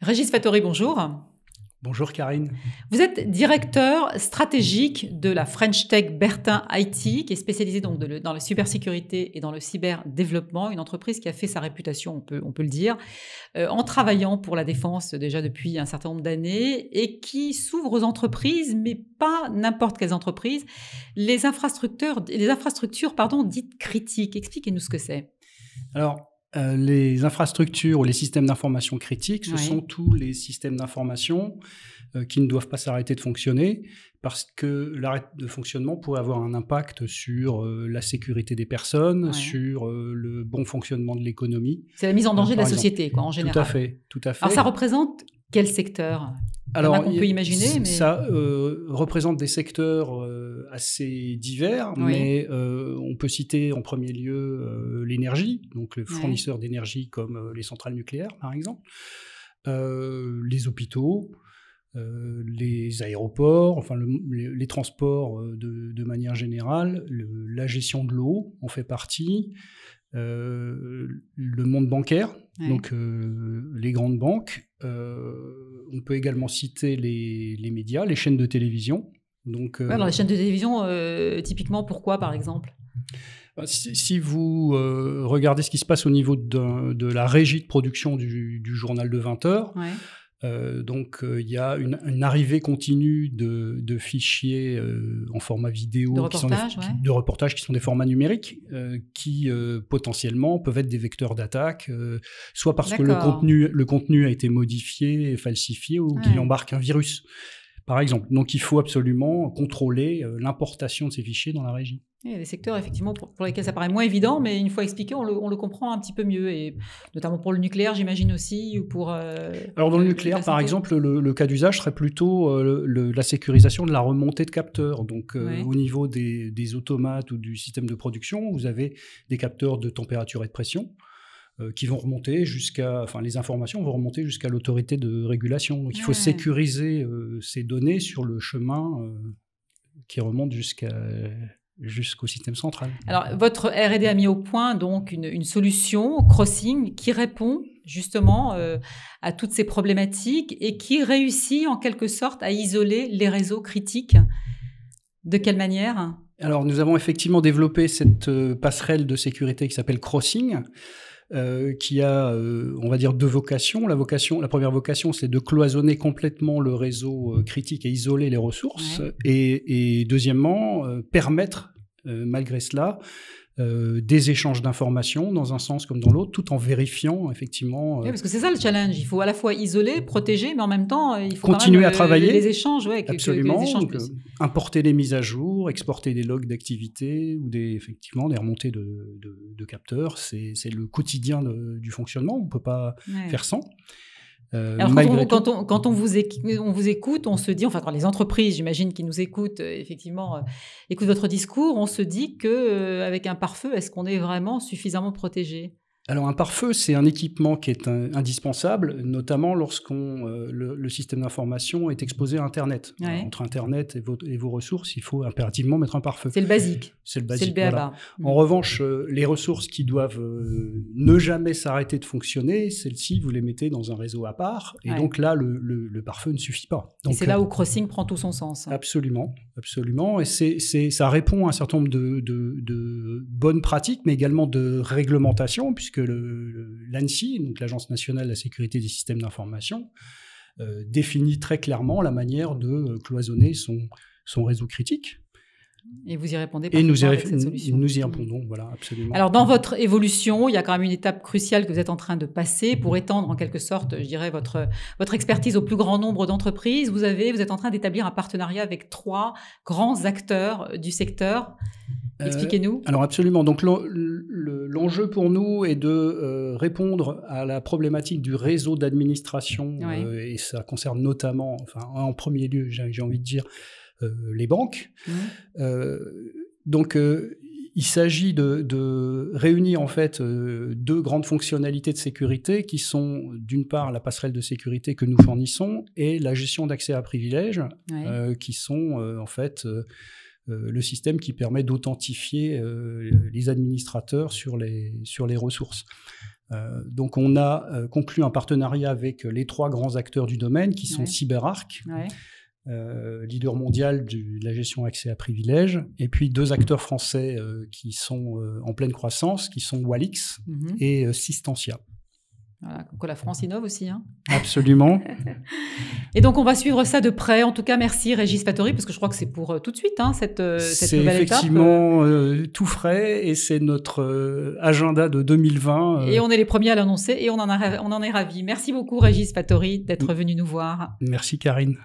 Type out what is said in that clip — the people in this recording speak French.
Régis Fattori, bonjour. Bonjour Karine. Vous êtes directeur stratégique de la French Tech Bertin IT, qui est spécialisée donc dans la cybersécurité et dans le cyberdéveloppement, une entreprise qui a fait sa réputation, on peut le dire, en travaillant pour la défense déjà depuis un certain nombre d'années et qui s'ouvre aux entreprises, mais pas n'importe quelles entreprises, les infrastructures dites critiques. Expliquez-nous ce que c'est. Alors, les infrastructures ou les systèmes d'information critiques, ce sont tous les systèmes d'information qui ne doivent pas s'arrêter de fonctionner parce que l'arrêt de fonctionnement pourrait avoir un impact sur la sécurité des personnes, sur le bon fonctionnement de l'économie. C'est la mise en danger de la société, quoi, en général. Tout à fait, tout à fait. Alors, ça représente quel secteur ? Alors, qu'on peut imaginer, mais... ça représente des secteurs assez divers, mais on peut citer en premier lieu l'énergie, donc les fournisseurs d'énergie comme les centrales nucléaires, par exemple, les hôpitaux, les aéroports, enfin les transports de manière générale, la gestion de l'eau en fait partie, le monde bancaire, donc les grandes banques. On peut également citer les médias, les chaînes de télévision. Donc, alors les chaînes de télévision, typiquement, pourquoi, par exemple ? Si vous regardez ce qui se passe au niveau de la régie de production du journal de 20 heures, donc il y a une arrivée continue de fichiers en format vidéo, de reportages qui sont des formats numériques, qui potentiellement peuvent être des vecteurs d'attaque, soit parce que le contenu a été modifié, falsifié, ou qu'il embarque un virus, par exemple. Donc il faut absolument contrôler l'importation de ces fichiers dans la régie. Il y a des secteurs, effectivement, pour lesquels ça paraît moins évident, mais une fois expliqué, on le comprend un petit peu mieux, et notamment pour le nucléaire, j'imagine aussi, ou pour... Alors, dans le nucléaire, par exemple, le cas d'usage serait plutôt la sécurisation de la remontée de capteurs. Donc, au niveau des automates ou du système de production, vous avez des capteurs de température et de pression qui vont remonter les informations vont remonter jusqu'à l'autorité de régulation. Donc, il faut sécuriser ces données sur le chemin qui remonte jusqu'au système central. Alors, votre R&D a mis au point donc une solution, Crossing, qui répond justement à toutes ces problématiques et qui réussit en quelque sorte à isoler les réseaux critiques. De quelle manière ? Alors, nous avons effectivement développé cette passerelle de sécurité qui s'appelle Crossing, qui a, on va dire, deux vocations. La première vocation, c'est de cloisonner complètement le réseau critique et isoler les ressources. Et deuxièmement, permettre, malgré cela, des échanges d'informations dans un sens comme dans l'autre, tout en vérifiant effectivement... Oui, parce que c'est ça le challenge. Il faut à la fois isoler, protéger, mais en même temps, il faut continuer à travailler. Les échanges. Absolument. Que les échanges importer des mises à jour, exporter des logs d'activité ou des remontées de capteurs. C'est le quotidien du fonctionnement. On ne peut pas faire sans. Alors quand on vous écoute, on se dit, enfin quand les entreprises, j'imagine, qui nous écoutent, effectivement, écoutent votre discours, on se dit qu'avec un pare-feu, est-ce qu'on est vraiment suffisamment protégé ? Alors un pare-feu, c'est un équipement qui est indispensable, notamment le système d'information est exposé à Internet. Alors, entre Internet et vos ressources, il faut impérativement mettre un pare-feu. C'est le basique. C'est le basique. C'est le voilà. En revanche, les ressources qui doivent ne jamais s'arrêter de fonctionner, celles-ci, vous les mettez dans un réseau à part. Et donc là, le pare-feu ne suffit pas. Donc, et c'est là où Crossing prend tout son sens. Absolument, absolument. Et ça répond à un certain nombre de bonnes pratiques, mais également de réglementations, puisque l'ANSSI, donc l'Agence nationale de la sécurité des systèmes d'information, définit très clairement la manière de cloisonner son réseau critique. Et vous y répondez parfaitement avec cette solution. Nous y répondons, voilà, absolument. Alors, dans votre évolution, il y a quand même une étape cruciale que vous êtes en train de passer pour étendre, en quelque sorte, je dirais, votre expertise au plus grand nombre d'entreprises. Vous êtes en train d'établir un partenariat avec 3 grands acteurs du secteur. Expliquez-nous. Alors, absolument. Donc, l'enjeu pour nous est de répondre à la problématique du réseau d'administration, et ça concerne notamment, en premier lieu, j'ai envie de dire, les banques. Donc, il s'agit de réunir en fait 2 grandes fonctionnalités de sécurité qui sont d'une part la passerelle de sécurité que nous fournissons et la gestion d'accès à privilèges qui sont en fait le système qui permet d'authentifier les administrateurs sur les ressources. Donc on a conclu un partenariat avec les 3 grands acteurs du domaine qui sont CyberArk, leader mondial de la gestion accès à privilèges, et puis 2 acteurs français qui sont en pleine croissance, qui sont Walix et Systentia. Voilà, que la France innove aussi. Hein. Absolument. Et donc, on va suivre ça de près. En tout cas, merci Régis Fattori, parce que je crois que c'est pour tout de suite, hein, cette nouvelle étape. C'est effectivement tout frais, et c'est notre agenda de 2020. Et on est les premiers à l'annoncer, et on en est ravis. Merci beaucoup Régis Fattori d'être venu nous voir. Merci Karine.